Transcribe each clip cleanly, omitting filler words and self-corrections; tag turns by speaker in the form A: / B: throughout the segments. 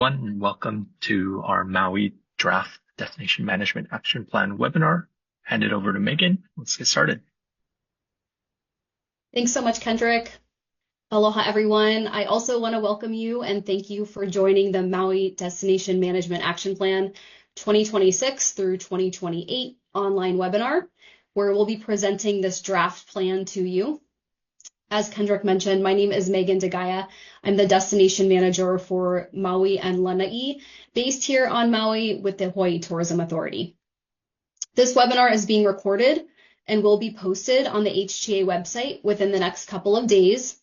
A: And welcome to our Maui Draft Destination Management Action Plan webinar. Hand it over to Megan. Let's get started.
B: Thanks so much, Kendrick. Aloha, everyone. I also want to welcome you and thank you for joining the Maui Destination Management Action Plan 2026 through 2028 online webinar, where we'll be presenting this draft plan to you. As Kendrick mentioned, my name is Megan DeGaia. I'm the destination manager for Maui and Lanai, based here on Maui with the Hawaii Tourism Authority. This webinar is being recorded and will be posted on the HTA website within the next couple of days.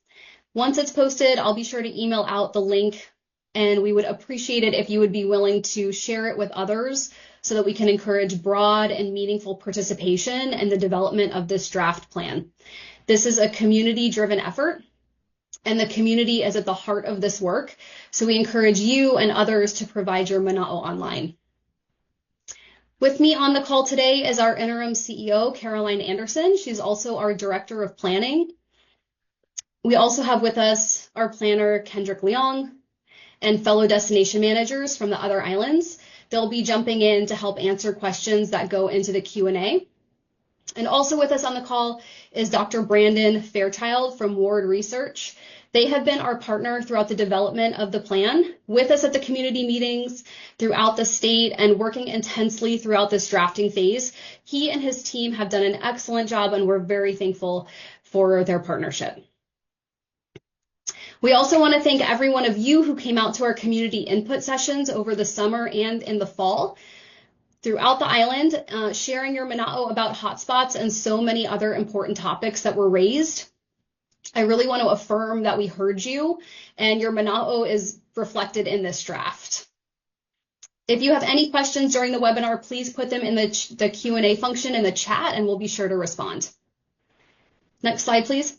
B: Once it's posted, I'll be sure to email out the link, and we would appreciate it if you would be willing to share it with others so that we can encourage broad and meaningful participation in the development of this draft plan. This is a community-driven effort, and the community is at the heart of this work, so we encourage you and others to provide your mana'o online. With me on the call today is our interim CEO, Caroline Anderson. She's also our director of planning. We also have with us our planner, Kendrick Leong, and fellow destination managers from the other islands. They'll be jumping in to help answer questions that go into the Q&A. And also with us on the call is Dr. Brandon Fairchild from Ward Research. They have been our partner throughout the development of the plan, with us at the community meetings throughout the state and working intensely throughout this drafting phase. He and his team have done an excellent job, and we're very thankful for their partnership. We also want to thank every one of you who came out to our community input sessions over the summer and in the fall throughout the island, sharing your mana'o about hotspots and so many other important topics that were raised. I really want to affirm that we heard you, and your mana'o is reflected in this draft. If you have any questions during the webinar, please put them in the Q&A function in the chat, and we'll be sure to respond. Next slide, please.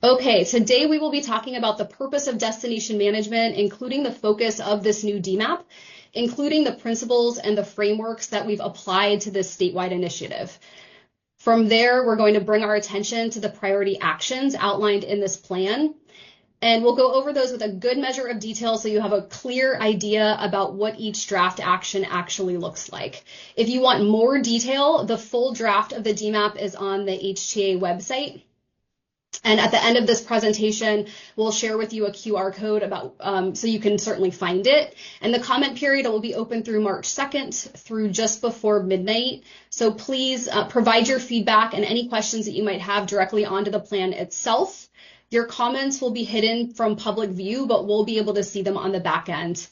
B: Okay, today we will be talking about the purpose of destination management, including the focus of this new DMAP, including the principles and the frameworks that we've applied to this statewide initiative. From there, we're going to bring our attention to the priority actions outlined in this plan, and we'll go over those with a good measure of detail so you have a clear idea about what each draft action actually looks like. If you want more detail, the full draft of the DMAP is on the HTA website. And at the end of this presentation, we'll share with you a QR code about so you can certainly find it. And the comment period will be open through March 2nd through just before midnight. So please provide your feedback and any questions that you might have directly onto the plan itself. Your comments will be hidden from public view, but we'll be able to see them on the back end.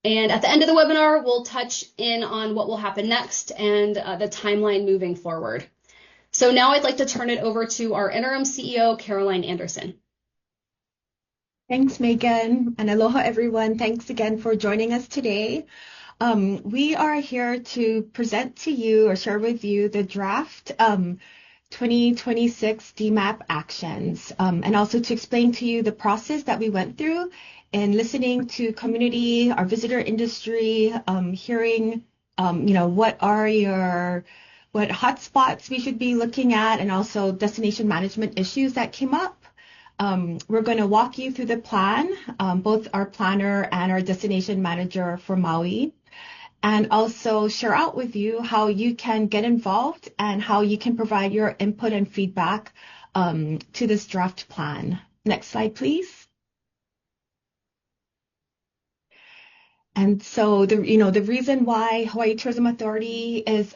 B: And at the end of the webinar, we'll touch in on what will happen next and the timeline moving forward. So now I'd like to turn it over to our interim CEO, Caroline Anderson.
C: Thanks, Megan, and aloha, everyone. Thanks again for joining us today. We are here to present to you or share with you the draft 2026 DMAP actions, and also to explain to you the process that we went through in listening to community, our visitor industry, hearing, what hotspots we should be looking at, and also destination management issues that came up. We're going to walk you through the plan, both our planner and our destination manager for Maui, and also share out with you how you can get involved and how you can provide your input and feedback to this draft plan. Next slide, please. And so the reason why Hawaii Tourism Authority is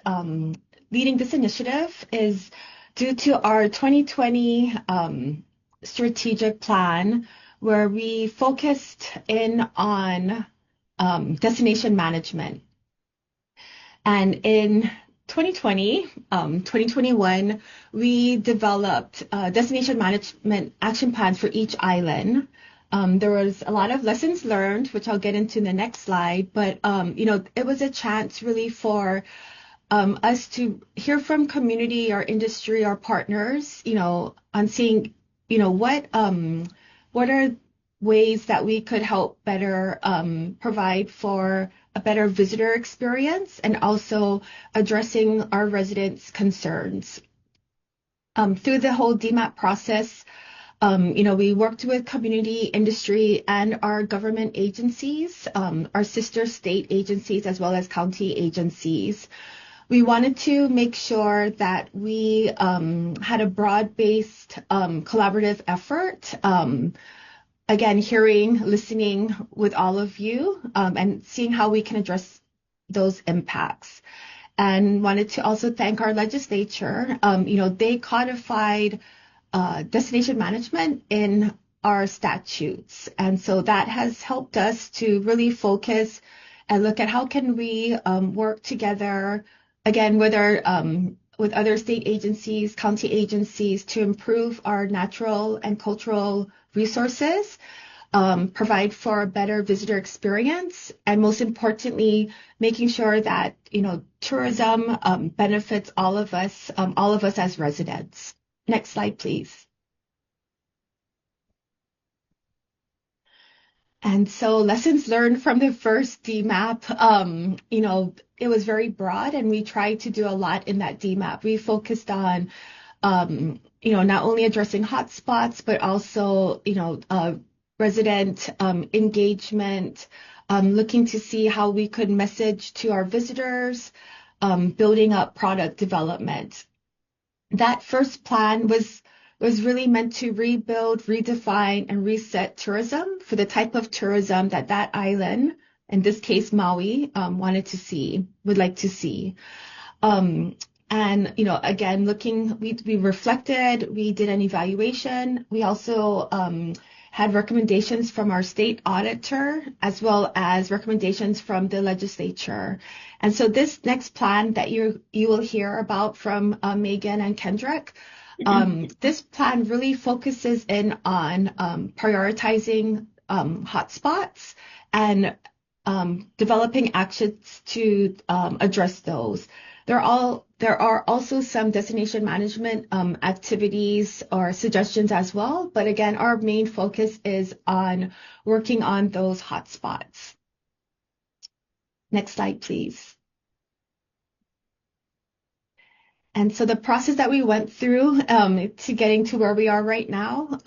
C: leading this initiative is due to our 2020 strategic plan, where we focused in on destination management. And in 2021, we developed destination management action plans for each island. There was a lot of lessons learned, which I'll get into in the next slide, but it was a chance really for us to hear from community, our industry, our partners, on seeing, what are ways that we could help better provide for a better visitor experience and also addressing our residents' concerns. Through the whole DMAP process, We worked with community, industry, and our government agencies, our sister state agencies, as well as county agencies. We wanted to make sure that we had a broad-based collaborative effort. Again, listening with all of you, and seeing how we can address those impacts. And wanted to also thank our legislature. They codified destination management in our statutes. And so that has helped us to really focus and look at how can we work together, again, with other state agencies, county agencies, to improve our natural and cultural resources, provide for a better visitor experience, and most importantly, making sure that, tourism benefits all of us as residents. Next slide, please. And so lessons learned from the first DMAP, it was very broad, and we tried to do a lot in that DMAP. We focused on, not only addressing hotspots, but also, resident engagement, looking to see how we could message to our visitors, building up product development. That first plan was really meant to rebuild, redefine, and reset tourism for the type of tourism that island, in this case Maui, would like to see. And again, we reflected, we did an evaluation. We also had recommendations from our state auditor, as well as recommendations from the legislature. And so this next plan that you will hear about from Megan and Kendrick, this plan really focuses in on prioritizing hotspots and developing actions to address those. There are also some destination management activities or suggestions as well, but again, our main focus is on working on those hotspots. Next slide, please. And so the process that we went through to getting to where we are right now,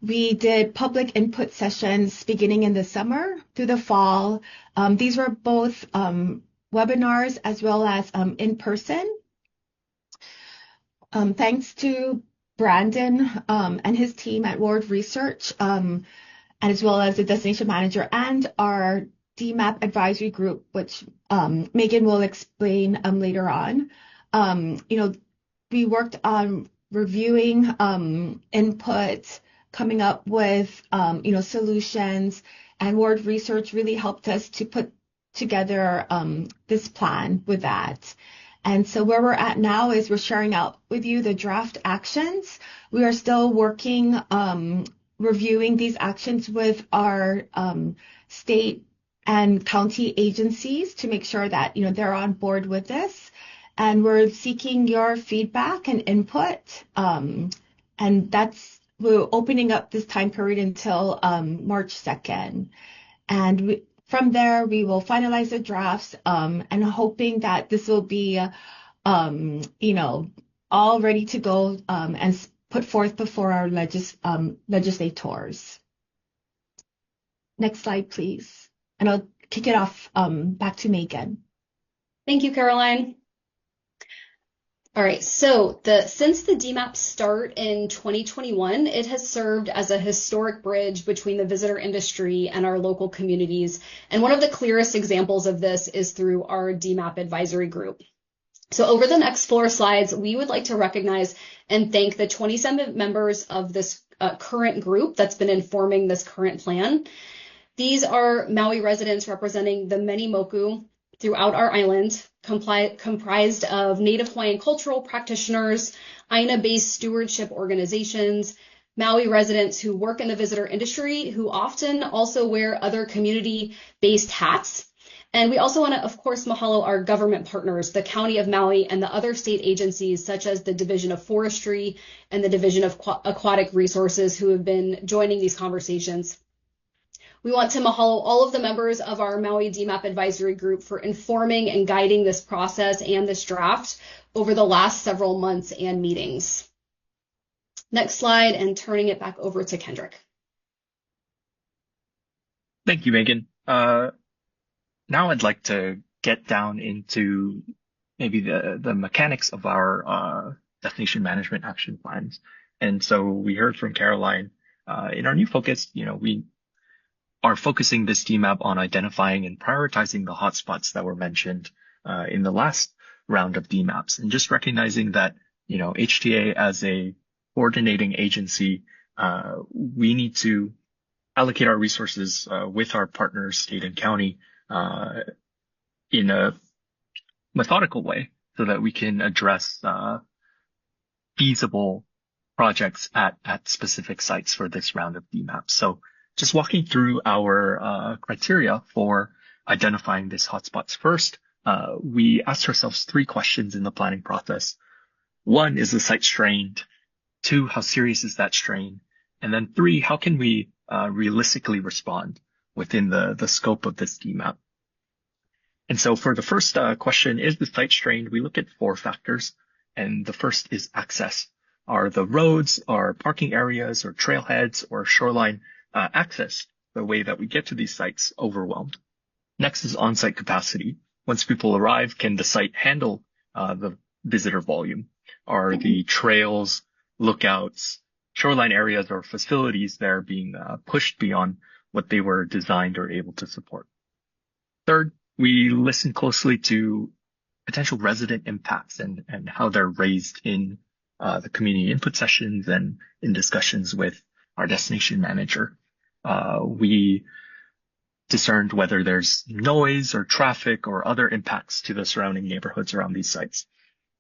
C: we did public input sessions beginning in the summer through the fall. These were both webinars as well as in person. Thanks to Brandon and his team at Ward Research, as well as the destination manager and our DMAP advisory group, which Megan will explain later on. We worked on reviewing input, coming up with solutions, and Ward Research really helped us to put together this plan with that. And so where we're at now is we're sharing out with you the draft actions. We are still working, reviewing these actions with our state and county agencies to make sure that they're on board with this. And we're seeking your feedback and input. And we're opening up this time period until March 2nd. And from there, we will finalize the drafts, and hoping that this will be, all ready to go and put forth before our legislators. Next slide, please. And I'll kick it off back to Megan.
B: Thank you, Caroline. All right, so since the DMAP start in 2021, it has served as a historic bridge between the visitor industry and our local communities. And one of the clearest examples of this is through our DMAP advisory group. So over the next 4 slides, we would like to recognize and thank the 27 members of this current group that's been informing this current plan. These are Maui residents representing the many moku throughout our island, comprised of Native Hawaiian cultural practitioners, Aina-based stewardship organizations, Maui residents who work in the visitor industry, who often also wear other community-based hats. And we also want to, of course, mahalo our government partners, the County of Maui and the other state agencies, such as the Division of Forestry and the Division of Aquatic Resources, who have been joining these conversations. We want to mahalo all of the members of our Maui DMAP advisory group for informing and guiding this process and this draft over the last several months and meetings. Next slide, and turning it back over to Kendrick.
A: Thank you, Megan. Now I'd like to get down into maybe the mechanics of our destination management action plans. And so we heard from Caroline, in our new focus, we are focusing this DMAP on identifying and prioritizing the hotspots that were mentioned in the last round of DMAPs, and just recognizing that, HTA as a coordinating agency, we need to allocate our resources with our partners, state and county, in a methodical way so that we can address feasible projects at specific sites for this round of DMAP. So just walking through our criteria for identifying these hotspots. First, we asked ourselves 3 questions in the planning process. 1, is the site strained? 2, how serious is that strain? And then 3, how can we realistically respond within the scope of this DMAP? And so for the first question, is the site strained? We look at 4 factors, and the first is access. Are the roads, or parking areas, or trailheads, or shoreline access, the way that we get to these sites, overwhelmed? Next is on-site capacity. Once people arrive, can the site handle the visitor volume? Are the trails, lookouts, shoreline areas, or facilities there being pushed beyond what they were designed or able to support? Third, we listen closely to potential resident impacts and how they're raised in the community input sessions and in discussions with our destination manager. We discerned whether there's noise or traffic or other impacts to the surrounding neighborhoods around these sites.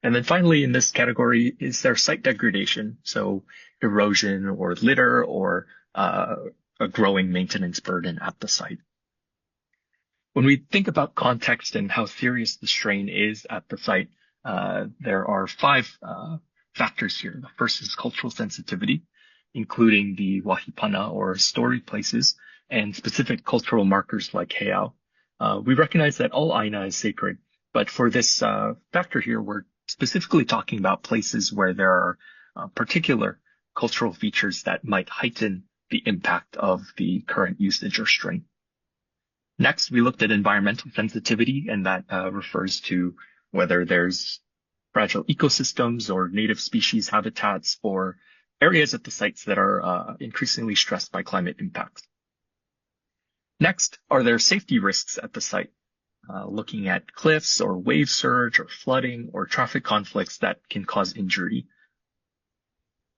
A: And then finally, in this category, is there site degradation? So erosion or litter or a growing maintenance burden at the site. When we think about context and how serious the strain is at the site, there are 5 factors here. The first is cultural sensitivity, including the wahipana or story places and specific cultural markers like heiau. We recognize that all aina is sacred, but for this factor here, we're specifically talking about places where there are particular cultural features that might heighten the impact of the current usage or strain. Next, we looked at environmental sensitivity, and that refers to whether there's fragile ecosystems or native species habitats or areas at the sites that are increasingly stressed by climate impacts. Next, are there safety risks at the site? Looking at cliffs or wave surge or flooding or traffic conflicts that can cause injury.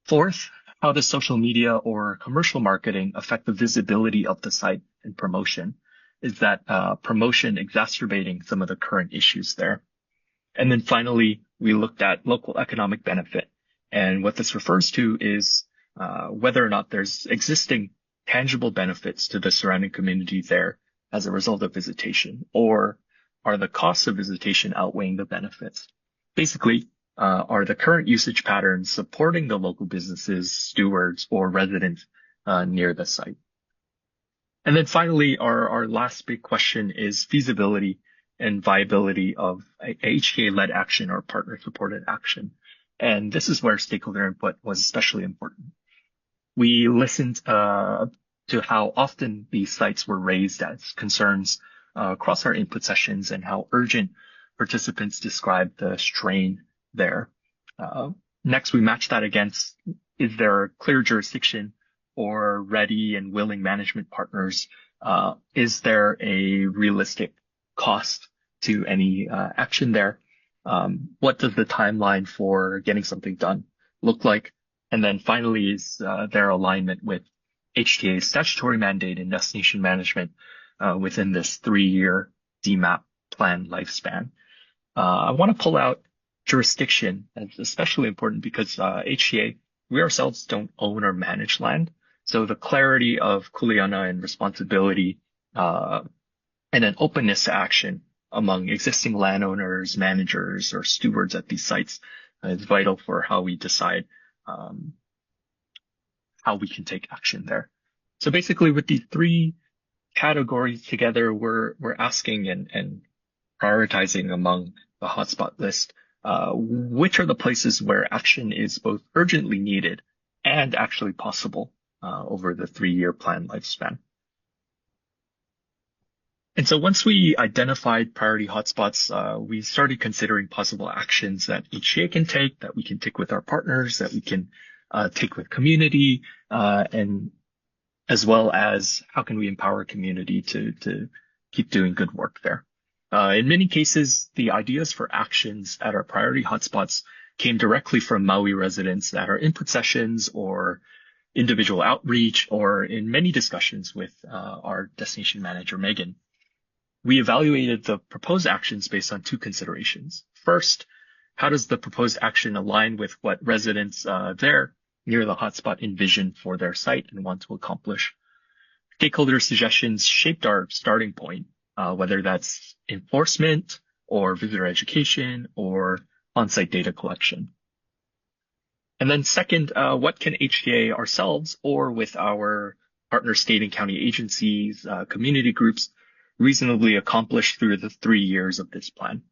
A: Fourth, how does social media or commercial marketing affect the visibility of the site and promotion? Is that promotion exacerbating some of the current issues there? And then finally, we looked at local economic benefit. And what this refers to is whether or not there's existing tangible benefits to the surrounding community there as a result of visitation, or are the costs of visitation outweighing the benefits? Basically, are the current usage patterns supporting the local businesses, stewards, or residents near the site? And then finally, our last big question is feasibility and viability of a HTA-led action or partner-supported action. And this is where stakeholder input was especially important. We listened to how often these sites were raised as concerns across our input sessions and how urgent participants described the strain there. Next, we matched that against, is there a clear jurisdiction or ready and willing management partners? Is there a realistic cost to any action there? What does the timeline for getting something done look like? And then finally, is their alignment with HTA's statutory mandate and destination management within this 3-year DMAP plan lifespan? I want to pull out jurisdiction as especially important because HTA, we ourselves don't own or manage land. So the clarity of kuleana and responsibility and an openness to action among existing landowners, managers, or stewards at these sites is vital for how we decide how we can take action there. So basically, with these 3 categories together, we're asking and prioritizing among the hotspot list, which are the places where action is both urgently needed and actually possible over the 3-year plan lifespan. And so once we identified priority hotspots, we started considering possible actions that HTA can take, that we can take with our partners, that we can take with community, and as well as how can we empower community to keep doing good work there. In many cases, the ideas for actions at our priority hotspots came directly from Maui residents at our input sessions or individual outreach, or in many discussions with our destination manager, Megan. We evaluated the proposed actions based on 2 considerations. First, how does the proposed action align with what residents there near the hotspot envision for their site and want to accomplish? Stakeholder suggestions shaped our starting point, whether that's enforcement or visitor education or on-site data collection. And then second, what can HTA ourselves or with our partner state and county agencies, community groups, reasonably accomplish through the 3 years of this plan?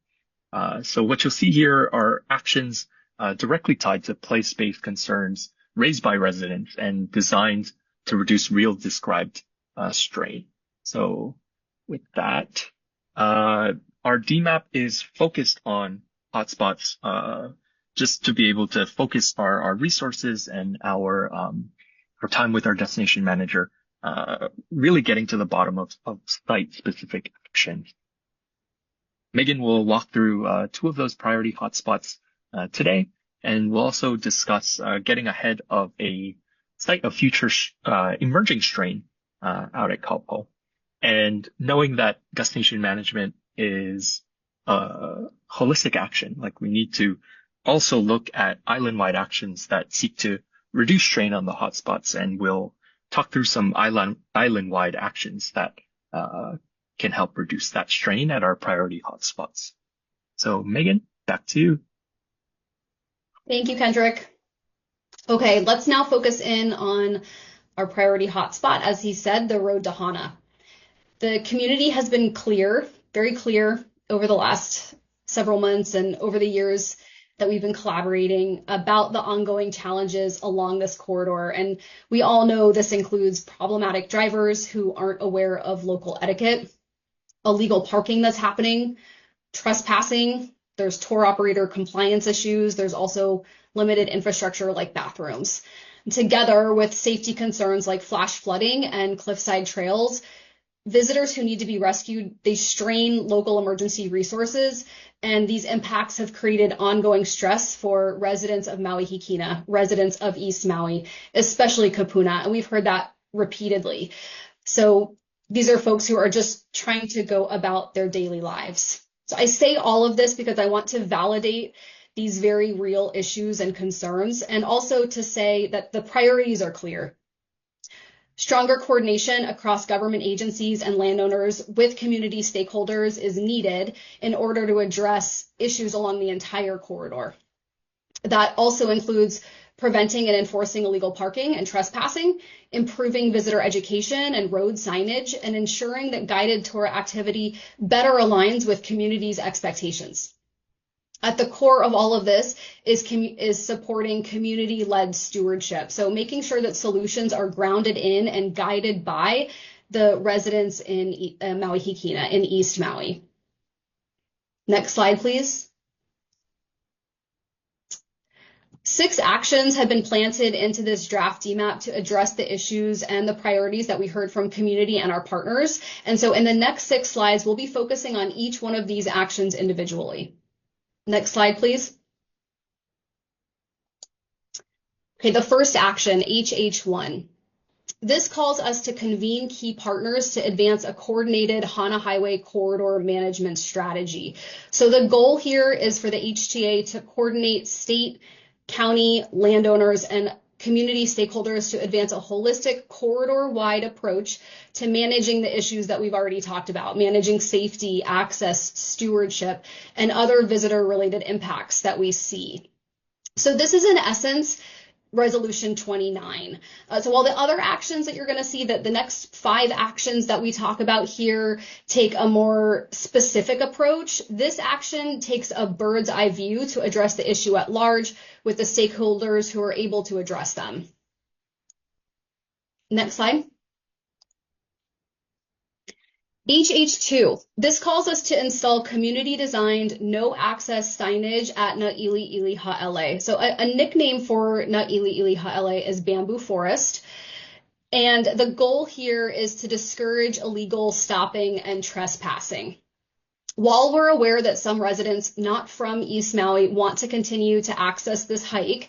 A: So what you'll see here are actions directly tied to place-based concerns raised by residents and designed to reduce real described strain. So with that, our DMAP is focused on hotspots just to be able to focus our resources and our time with our destination manager, really getting to the bottom of site-specific actions. Megan will walk through 2 of those priority hotspots today, and we'll also discuss getting ahead of a site of future emerging strain out at Kaupo. And knowing that destination management is holistic action, like we need to also look at island-wide actions that seek to reduce strain on the hotspots, and we'll talk through some island-wide actions that can help reduce that strain at our priority hotspots. So Megan, back to you.
B: Thank you, Kendrick. Okay, let's now focus in on our priority hotspot, as he said, the road to Hana. The community has been clear, very clear, over the last several months and over the years that we've been collaborating about the ongoing challenges along this corridor. And we all know this includes problematic drivers who aren't aware of local etiquette, illegal parking that's happening, trespassing, there's tour operator compliance issues, there's also limited infrastructure like bathrooms. And together with safety concerns like flash flooding and cliffside trails, visitors who need to be rescued, they strain local emergency resources, and these impacts have created ongoing stress for residents of Maui Hikina, residents of East Maui, especially Kupuna, and we've heard that repeatedly. So these are folks who are just trying to go about their daily lives. So I say all of this because I want to validate these very real issues and concerns, and also to say that the priorities are clear. Stronger coordination across government agencies and landowners with community stakeholders is needed in order to address issues along the entire corridor. That also includes preventing and enforcing illegal parking and trespassing, improving visitor education and road signage, and ensuring that guided tour activity better aligns with communities' expectations. At the core of all of this is supporting community-led stewardship. So making sure that solutions are grounded in and guided by the residents in Maui Hikina, in East Maui. Next slide, please. 6 actions have been planted into this draft DMAP to address the issues and the priorities that we heard from community and our partners. And so in the next 6 slides, we'll be focusing on each one of these actions individually. Next slide, please. Okay, the first action, HH1. This calls us to convene key partners to advance a coordinated Hana Highway corridor management strategy. So the goal here is for the HTA to coordinate state, county, landowners, and community stakeholders to advance a holistic corridor-wide approach to managing the issues that we've already talked about, managing safety, access, stewardship, and other visitor-related impacts that we see. So this is, in essence, Resolution 29. So while the other actions that you're going to see, that the next 5 actions that we talk about here take a more specific approach, this action takes a bird's eye view to address the issue at large with the stakeholders who are able to address them. Next slide. HH2, this calls us to install community-designed no-access signage at Na'ili Ha'ele. So a nickname for Na'ili Ha'ele is bamboo forest. And the goal here is to discourage illegal stopping and trespassing. While we're aware that some residents not from East Maui want to continue to access this hike,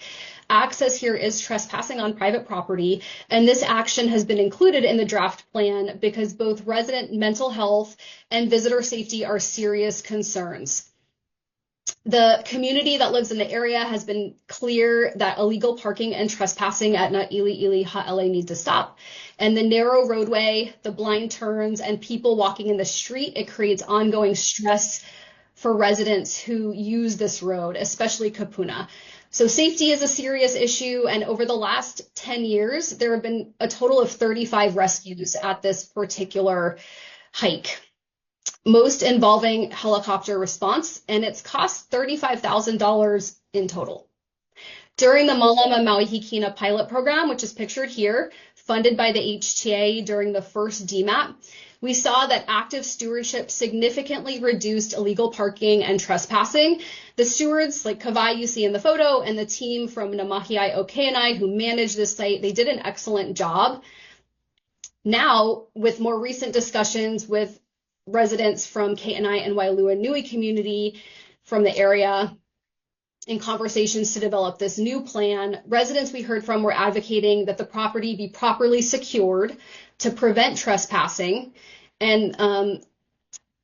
B: access here is trespassing on private property, and this action has been included in the draft plan because both resident mental health and visitor safety are serious concerns. The community that lives in the area has been clear that illegal parking and trespassing at Na'ili Ha'ele need to stop. And the narrow roadway, the blind turns, and people walking in the street, it creates ongoing stress for residents who use this road, especially Kapuna. So safety is a serious issue, and over the last 10 years, there have been a total of 35 rescues at this particular hike, most involving helicopter response, and it's cost $35,000 in total. During the Malama Maui Hikina pilot program, which is pictured here, funded by the HTA during the first DMAP, we saw that active stewardship significantly reduced illegal parking and trespassing. The stewards, like Kawai you see in the photo, and the team from Namahiai Okeanai who managed this site, they did an excellent job. Now, with more recent discussions with residents from Ke'anai and Wailua Nui community from the area, in conversations to develop this new plan, residents we heard from were advocating that the property be properly secured to prevent trespassing, and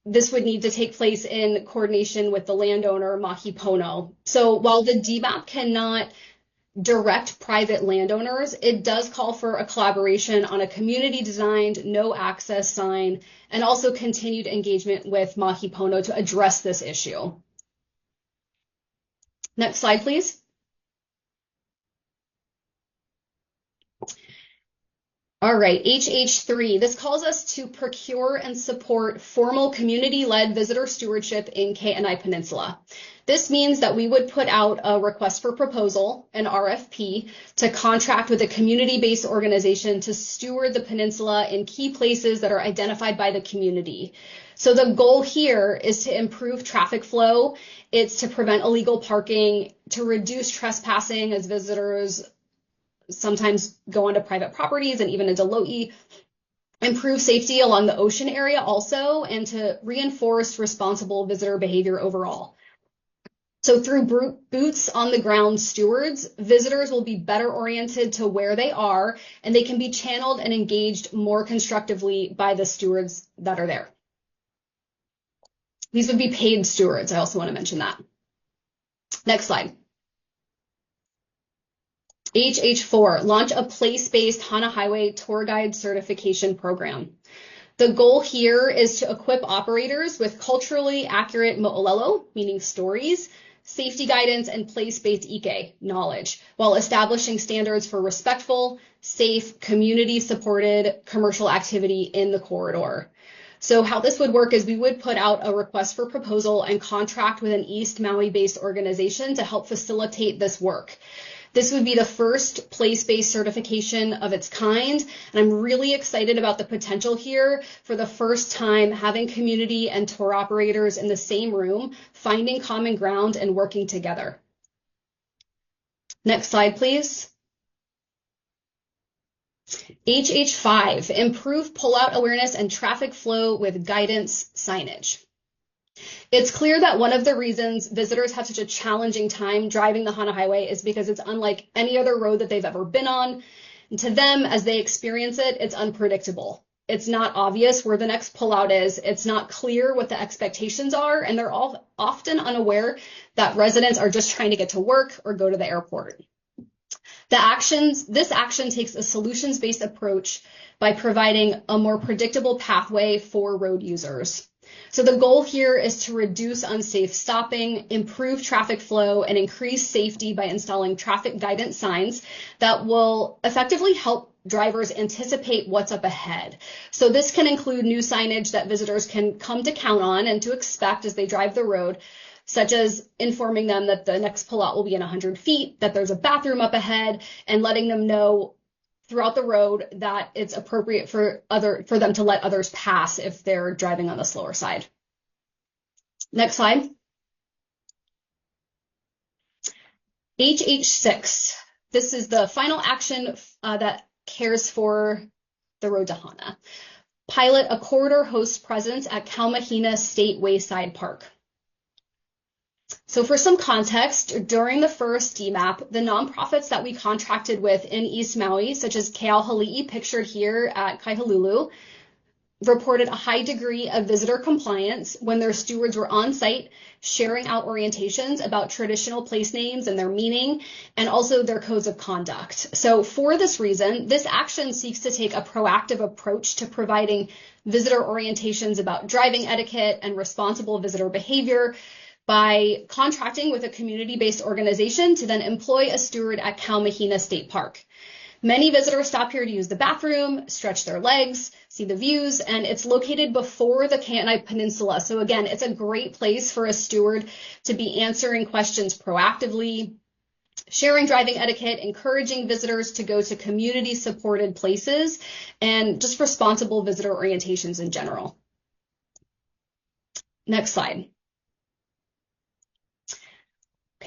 B: this would need to take place in coordination with the landowner, Mahi Pono. So while the DMAP cannot direct private landowners, it does call for a collaboration on a community-designed no-access sign and also continued engagement with Mahi Pono to address this issue. Next slide, please. All right, HH3. This calls us to procure and support formal community-led visitor stewardship in Ke'anai Peninsula. This means that we would put out a request for proposal, an RFP, to contract with a community-based organization to steward the peninsula in key places that are identified by the community. So the goal here is to improve traffic flow. It's to prevent illegal parking, to reduce trespassing as visitors sometimes go onto private properties and even into Lo'i, improve safety along the ocean area also, and to reinforce responsible visitor behavior overall. So through boots on the ground stewards, visitors will be better oriented to where they are, and they can be channeled and engaged more constructively by the stewards that are there. These would be paid stewards. I also want to mention that. Next slide. HH4, launch a place-based Hana Highway tour guide certification program. The goal here is to equip operators with culturally accurate mo'olelo, meaning stories, safety guidance, and place-based ike, knowledge, while establishing standards for respectful, safe, community-supported commercial activity in the corridor. So how this would work is we would put out a request for proposal and contract with an East Maui-based organization to help facilitate this work. This would be the first place-based certification of its kind, and I'm really excited about the potential here for the first time having community and tour operators in the same room, finding common ground and working together. Next slide, please. HH5, improve pullout awareness and traffic flow with guidance signage. It's clear that one of the reasons visitors have such a challenging time driving the Hana Highway is because it's unlike any other road that they've ever been on. And to them, as they experience it, it's unpredictable. It's not obvious where the next pullout is. It's not clear what the expectations are, and they're all often unaware that residents are just trying to get to work or go to the airport. This action takes a solutions-based approach by providing a more predictable pathway for road users. So the goal here is to reduce unsafe stopping, improve traffic flow, and increase safety by installing traffic guidance signs that will effectively help drivers anticipate what's up ahead. So this can include new signage that visitors can come to count on and to expect as they drive the road, such as informing them that the next pullout will be in 100 feet, that there's a bathroom up ahead, and letting them know throughout the road that it's appropriate for them to let others pass if they're driving on the slower side. Next slide. HH6. This is the final action that cares for the road to Hana. Pilot a corridor host presence at Kaumahina State Wayside Park. So for some context, during the first DMAP, the nonprofits that we contracted with in East Maui, such as Keauhali'i, pictured here at Kaihululu, reported a high degree of visitor compliance when their stewards were on site sharing out orientations about traditional place names and their meaning, and also their codes of conduct. So for this reason, this action seeks to take a proactive approach to providing visitor orientations about driving etiquette and responsible visitor behavior by contracting with a community-based organization to then employ a steward at Kaumahina State Park. Many visitors stop here to use the bathroom, stretch their legs, see the views, and it's located before the Kainai Peninsula. So again, it's a great place for a steward to be answering questions proactively, sharing driving etiquette, encouraging visitors to go to community-supported places, and just responsible visitor orientations in general. Next slide.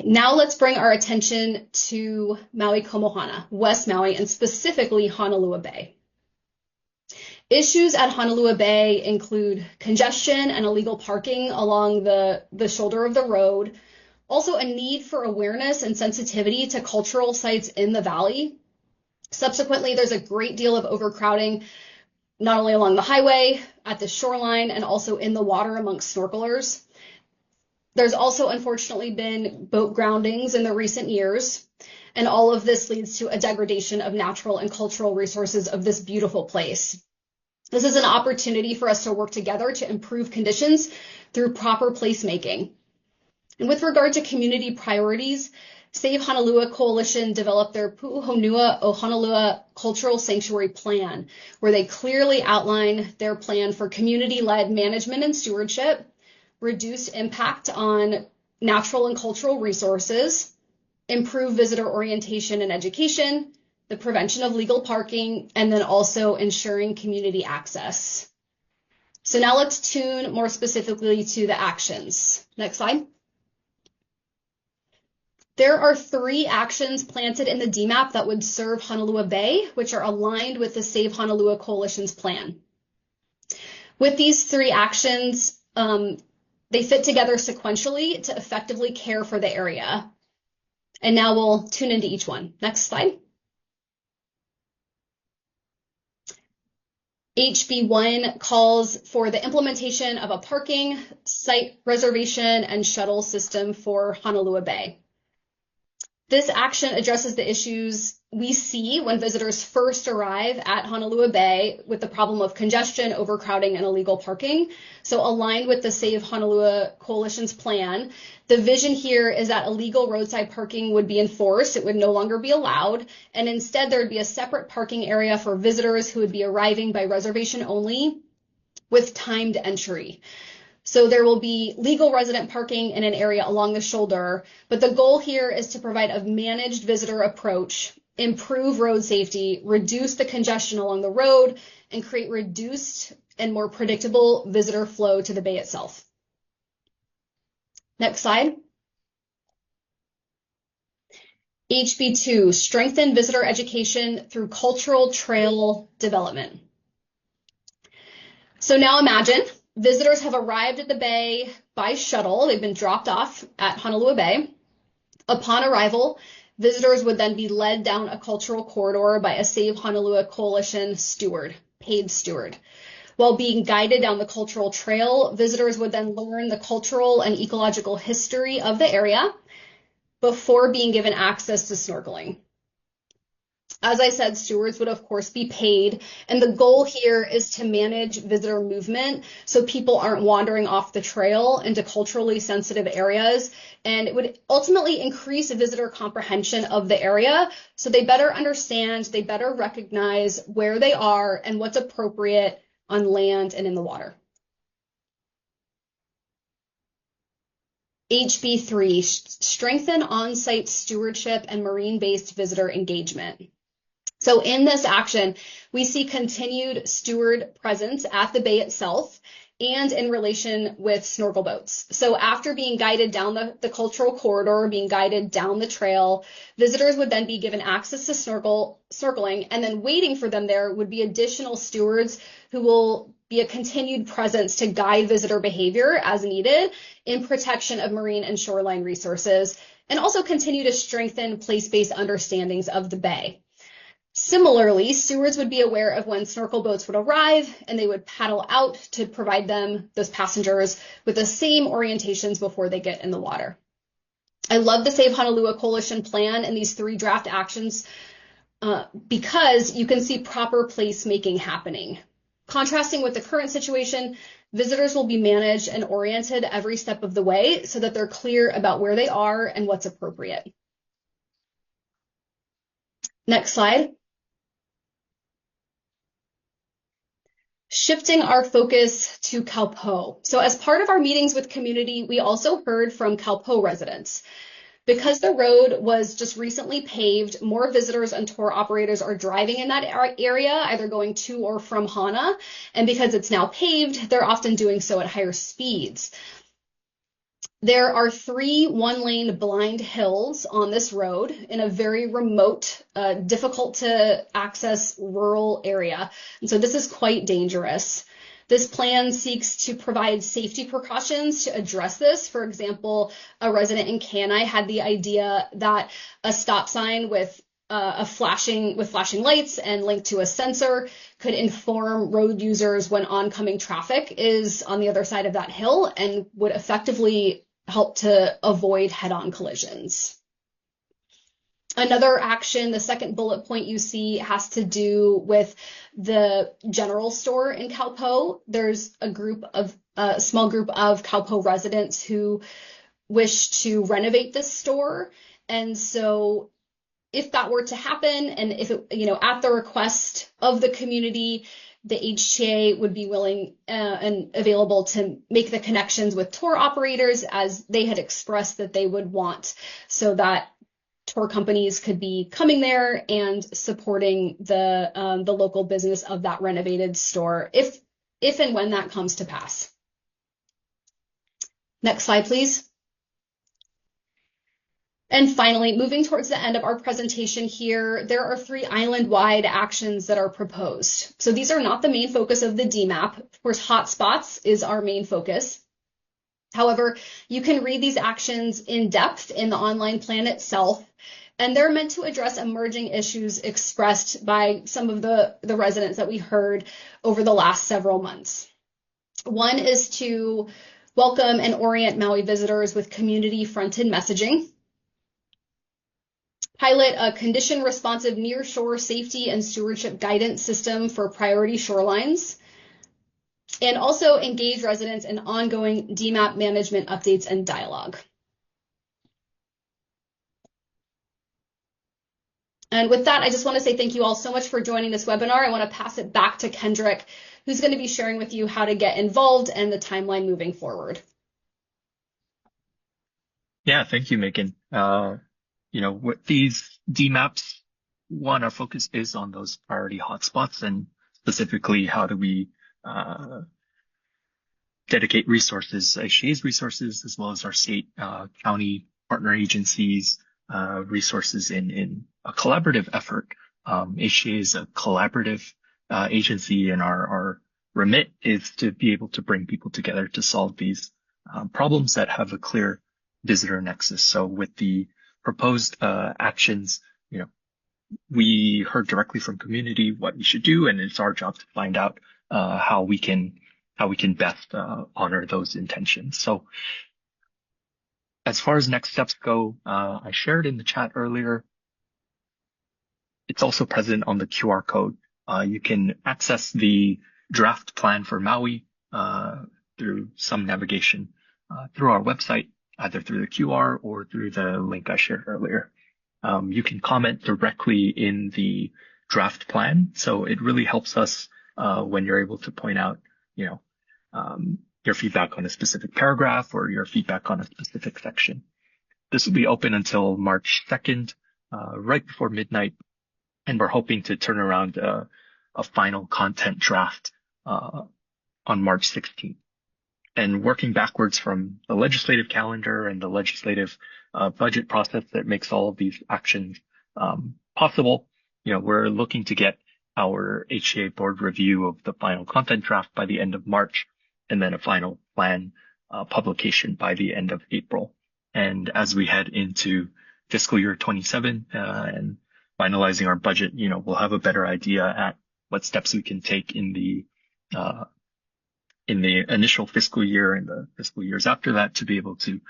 B: Now let's bring our attention to Maui Komohana, West Maui, and specifically Honolua Bay. Issues at Honolua Bay include congestion and illegal parking along the shoulder of the road, also a need for awareness and sensitivity to cultural sites in the valley. Subsequently, there's a great deal of overcrowding, not only along the highway, at the shoreline, and also in the water amongst snorkelers. There's also, unfortunately, been boat groundings in the recent years, and all of this leads to a degradation of natural and cultural resources of this beautiful place. This is an opportunity for us to work together to improve conditions through proper placemaking. And with regard to community priorities, Save Honolua Coalition developed their Pu'uhonua o Honolua Cultural Sanctuary Plan, where they clearly outline their plan for community-led management and stewardship, reduced impact on natural and cultural resources, improve visitor orientation and education, the prevention of legal parking, and then also ensuring community access. So now let's tune more specifically to the actions. Next slide. There are 3 actions planted in the DMAP that would serve Honolua Bay, which are aligned with the Save Honolua Coalition's plan. With these 3 actions, they fit together sequentially to effectively care for the area. And now we'll tune into each one. Next slide. HB1 calls for the implementation of a parking, site reservation, and shuttle system for Honolua Bay. This action addresses the issues we see when visitors first arrive at Honolua Bay with the problem of congestion, overcrowding, and illegal parking. So aligned with the Save Honolua Coalition's plan, the vision here is that illegal roadside parking would be enforced. It would no longer be allowed. And instead, there would be a separate parking area for visitors who would be arriving by reservation only with timed entry. So there will be legal resident parking in an area along the shoulder, but the goal here is to provide a managed visitor approach, improve road safety, reduce the congestion along the road, and create reduced and more predictable visitor flow to the bay itself. Next slide. HB2, strengthen visitor education through cultural trail development. So now imagine visitors have arrived at the bay by shuttle. They've been dropped off at Honolua Bay. Upon arrival, visitors would then be led down a cultural corridor by a Save Honolua Coalition steward, paid steward. While being guided down the cultural trail, visitors would then learn the cultural and ecological history of the area before being given access to snorkeling. As I said, stewards would, of course, be paid, and the goal here is to manage visitor movement so people aren't wandering off the trail into culturally sensitive areas, and it would ultimately increase visitor comprehension of the area so they better understand, they better recognize where they are and what's appropriate on land and in the water. HB3, strengthen on-site stewardship and marine-based visitor engagement. So in this action, we see continued steward presence at the bay itself and in relation with snorkel boats. So after being guided down the cultural corridor, being guided down the trail, visitors would then be given access to snorkeling, and then waiting for them there would be additional stewards who will be a continued presence to guide visitor behavior as needed in protection of marine and shoreline resources, and also continue to strengthen place-based understandings of the bay. Similarly, stewards would be aware of when snorkel boats would arrive, and they would paddle out to provide them, those passengers, with the same orientations before they get in the water. I love the Save Honolulu Coalition plan and these 3 draft actions because you can see proper placemaking happening. Contrasting with the current situation, visitors will be managed and oriented every step of the way so that they're clear about where they are and what's appropriate. Next slide. Shifting our focus to Kaupo. So as part of our meetings with community, we also heard from Kaupo residents. Because the road was just recently paved, more visitors and tour operators are driving in that area, either going to or from Hana. And because it's now paved, they're often doing so at higher speeds. There are 3 one-lane blind hills on this road in a very remote, difficult to access rural area. And so this is quite dangerous. This plan seeks to provide safety precautions to address this. For example, a resident in Kenai had the idea that a stop sign with flashing lights and linked to a sensor could inform road users when oncoming traffic is on the other side of that hill and would effectively help to avoid head-on collisions. Another action, the second bullet point you see, has to do with the general store in Kaupo. There's a small group of Kaupo residents who wish to renovate this store. And so if that were to happen, and if it, at the request of the community, the HTA would be willing and available to make the connections with tour operators as they had expressed that they would want, so that tour companies could be coming there and supporting the local business of that renovated store if and when that comes to pass. Next slide, please. And finally, moving towards the end of our presentation here, there are 3 island-wide actions that are proposed. So these are not the main focus of the DMAP. Of course, hotspots is our main focus. However, you can read these actions in depth in the online plan itself, and they're meant to address emerging issues expressed by some of the residents that we heard over the last several months. One is to welcome and orient Maui visitors with community-fronted messaging, pilot a condition-responsive near-shore safety and stewardship guidance system for priority shorelines, and also engage residents in ongoing DMAP management updates and dialogue. And with that, I just want to say thank you all so much for joining this webinar. I want to pass it back to Kendrick, who's going to be sharing with you how to get involved and the timeline moving forward.
A: Yeah, thank you, Megan. With these DMAPs, our focus is on those priority hotspots, and specifically, how do we dedicate resources, HTA's resources, as well as our state, county partner agencies, resources in a collaborative effort. HTA is a collaborative agency, and our remit is to be able to bring people together to solve these problems that have a clear visitor nexus. So with the proposed actions, we heard directly from community what we should do, and it's our job to find out how we can best honor those intentions. So as far as next steps go, I shared in the chat earlier. It's also present on the QR code. You can access the draft plan for Maui through some navigation through our website, either through the QR or through the link I shared earlier. You can comment directly in the draft plan. So it really helps us when you're able to point out, your feedback on a specific paragraph or your feedback on a specific section. This will be open until March 2nd, right before midnight. and we're hoping to turn around a final content draft on March 16th. And working backwards from the legislative calendar and the legislative budget process that makes all of these actions possible, we're looking to get our HCA board review of the final content draft by the end of March, and then a final plan publication by the end of April. And as we head into fiscal year 27 and finalizing our budget, we'll have a better idea at what steps we can take in the initial fiscal year and the fiscal years after that to be able to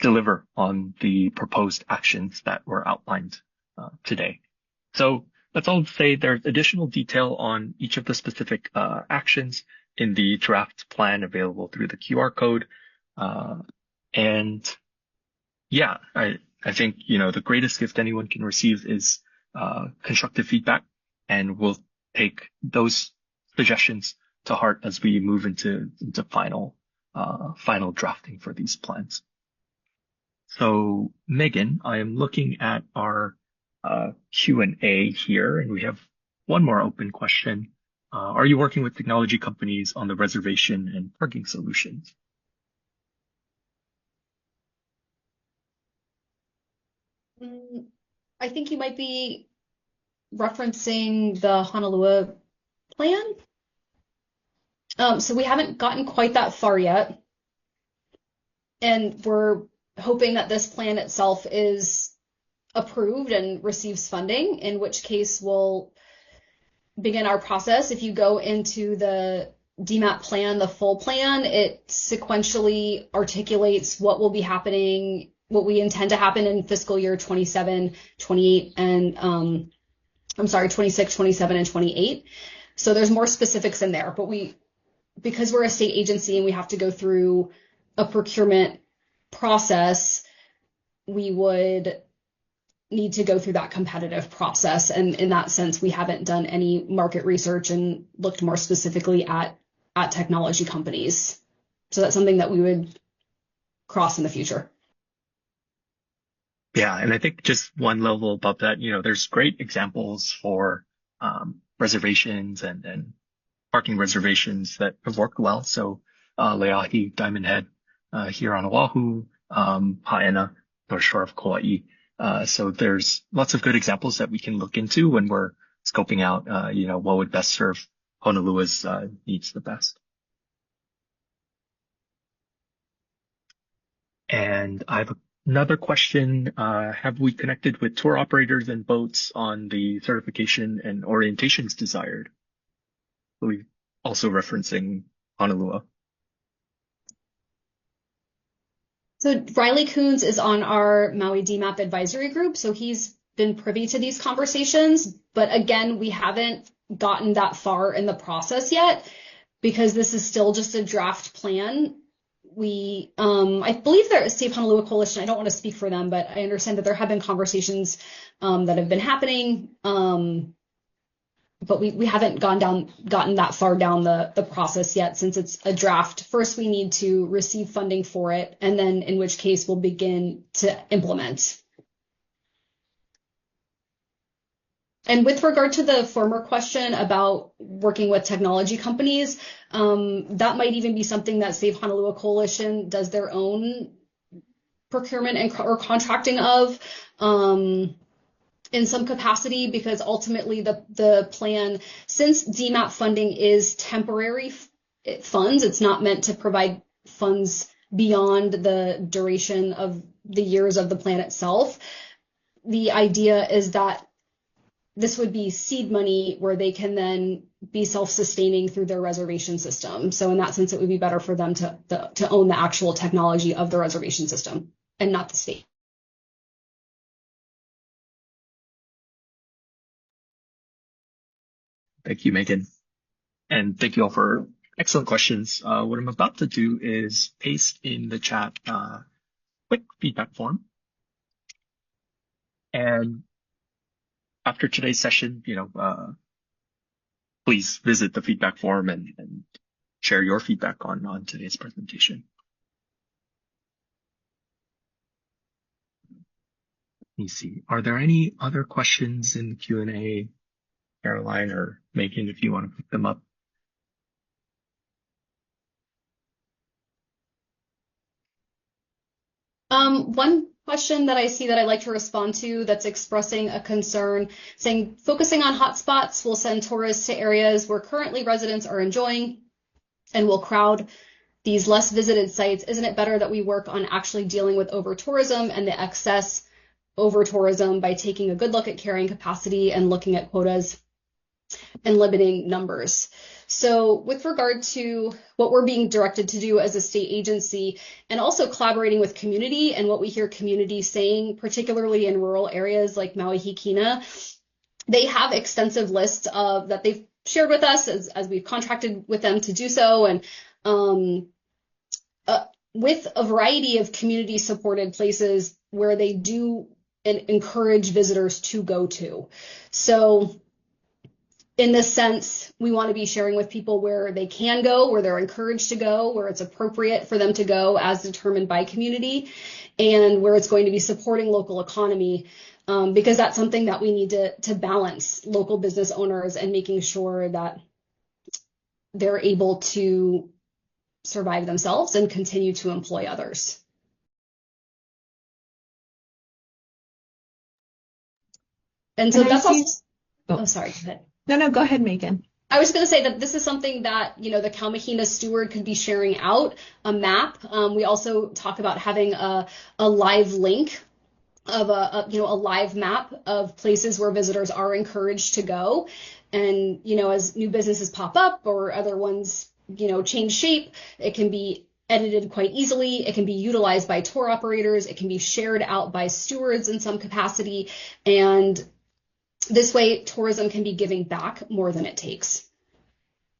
A: deliver on the proposed actions that were outlined today. So that's all to say. There's additional detail on each of the specific actions in the draft plan available through the QR code. And yeah, I think, the greatest gift anyone can receive is constructive feedback, and we'll take those suggestions to heart as we move into final drafting for these plans. So Megan, I am looking at our Q&A here, and we have one more open question. Are you working with technology companies on the reservation and parking solutions?
B: I think you might be referencing the Honolulu plan. So we haven't gotten quite that far yet. And we're hoping that this plan itself is approved and receives funding, in which case we'll begin our process. If you go into the DMAP plan, the full plan, it sequentially articulates what will be happening, what we intend to happen in fiscal year 27, 28, and 26, 27, and 28. So there's more specifics in there, but because we're a state agency and we have to go through a procurement process, we would need to go through that competitive process. And in that sense, we haven't done any market research and looked more specifically at technology companies. So that's something that we would cross in the future.
A: Yeah, and I think just one level above that, there's great examples for reservations and parking reservations that have worked well. So Leahi, Diamond Head here on Oahu, Haena, North Shore of Kauai. So there's lots of good examples that we can look into when we're scoping out, what would best serve Honolulu's needs the best. And I have another question. Have we connected with tour operators and boats on the certification and orientations desired? We also referencing Honolulu.
B: So Riley Coons is on our Maui DMAP advisory group, so he's been privy to these conversations. But again, we haven't gotten that far in the process yet because this is still just a draft plan. I believe there is Save Honolulu Coalition. I don't want to speak for them, but I understand that there have been conversations that have been happening. But we haven't gotten that far down the process yet, since it's a draft. First, we need to receive funding for it, and then in which case we'll begin to implement. And with regard to the former question about working with technology companies, that might even be something that Save Honolulu Coalition does their own procurement or contracting of. In some capacity, because ultimately the plan, since DMAP funding is temporary funds, it's not meant to provide funds beyond the duration of the years of the plan itself. The idea is that this would be seed money where they can then be self-sustaining through their reservation system. So in that sense, it would be better for them to own the actual technology of the reservation system and not the state.
A: Thank you, Megan. And thank you all for excellent questions. What I'm about to do is paste in the chat quick feedback form. And after today's session, please visit the feedback form and share your feedback on today's presentation. Let me see. Are there any other questions in the Q&A, Caroline or Megan, if you want to pick them up?
B: One question that I see that I'd like to respond to that's expressing a concern, saying focusing on hotspots will send tourists to areas where currently residents are enjoying and will crowd these less visited sites. Isn't it better that we work on actually dealing with over-tourism and the excess over-tourism by taking a good look at carrying capacity and looking at quotas and limiting numbers? So with regard to what we're being directed to do as a state agency and also collaborating with community and what we hear community saying, particularly in rural areas like Maui Hikina, they have extensive lists of that they've shared with us as we've contracted with them to do so. And with a variety of community supported places where they do encourage visitors to go to. So in this sense, we want to be sharing with people where they can go, where they're encouraged to go, where it's appropriate for them to go as determined by community, and where it's going to be supporting local economy, because that's something that we need to balance local business owners and making sure that they're able to survive themselves and continue to employ others. And so that's also, oh, sorry, go ahead.
C: No, go ahead, Megan.
B: I was going to say that this is something that, the Kaumahina steward could be sharing out, a map. We also talk about having a live link of a live map of places where visitors are encouraged to go. And, as new businesses pop up or other ones, change shape, it can be edited quite easily. It can be utilized by tour operators. It can be shared out by stewards in some capacity. And this way, tourism can be giving back more than it takes.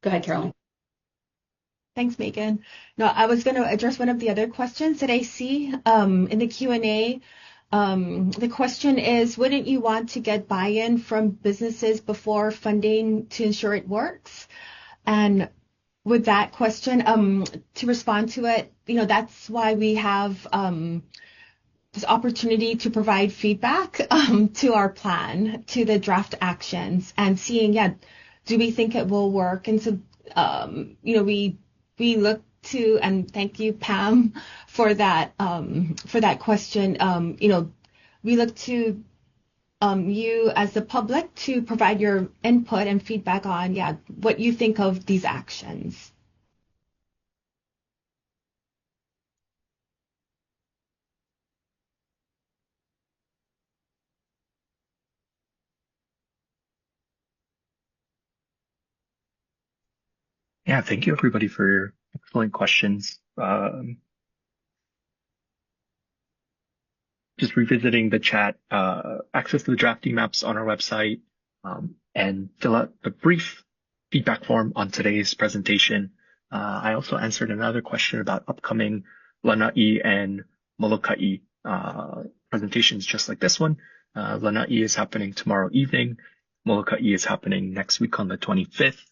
B: Go ahead, Caroline.
C: Thanks, Megan. No, I was going to address one of the other questions that I see in the Q&A. The question is, wouldn't you want to get buy-in from businesses before funding to ensure it works? And with that question, to respond to it, that's why we have this opportunity to provide feedback to our plan, to the draft actions, and seeing, do we think it will work? And so, we look to, and thank you, Pam, for that question. We look to you as the public to provide your input and feedback on, what you think of these actions.
A: Yeah, thank you everybody for your excellent questions. Just revisiting the chat, access to the draft DMAPs on our website, and fill out a brief feedback form on today's presentation. I also answered another question about upcoming Lanai and Molokai presentations just like this one. Lanai is happening tomorrow evening. Molokai is happening next week on the 25th.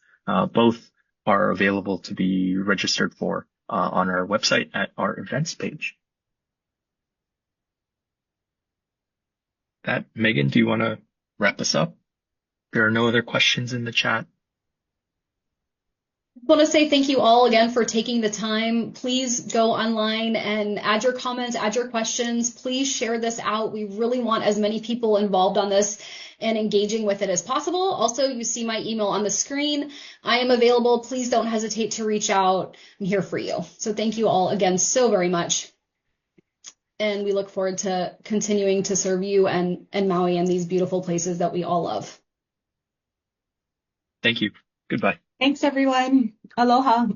A: Both are available to be registered for on our website at our events page. Megan, do you want to wrap us up? There are no other questions in the chat.
B: I want to say thank you all again for taking the time. Please go online and add your comments, add your questions. Please share this out. We really want as many people involved on this and engaging with it as possible. Also, you see my email on the screen. I am available. Please don't hesitate to reach out. I'm here for you. So thank you all again so very much. And we look forward to continuing to serve you and Maui and these beautiful places that we all love.
A: Thank you. Goodbye.
C: Thanks, everyone. Aloha.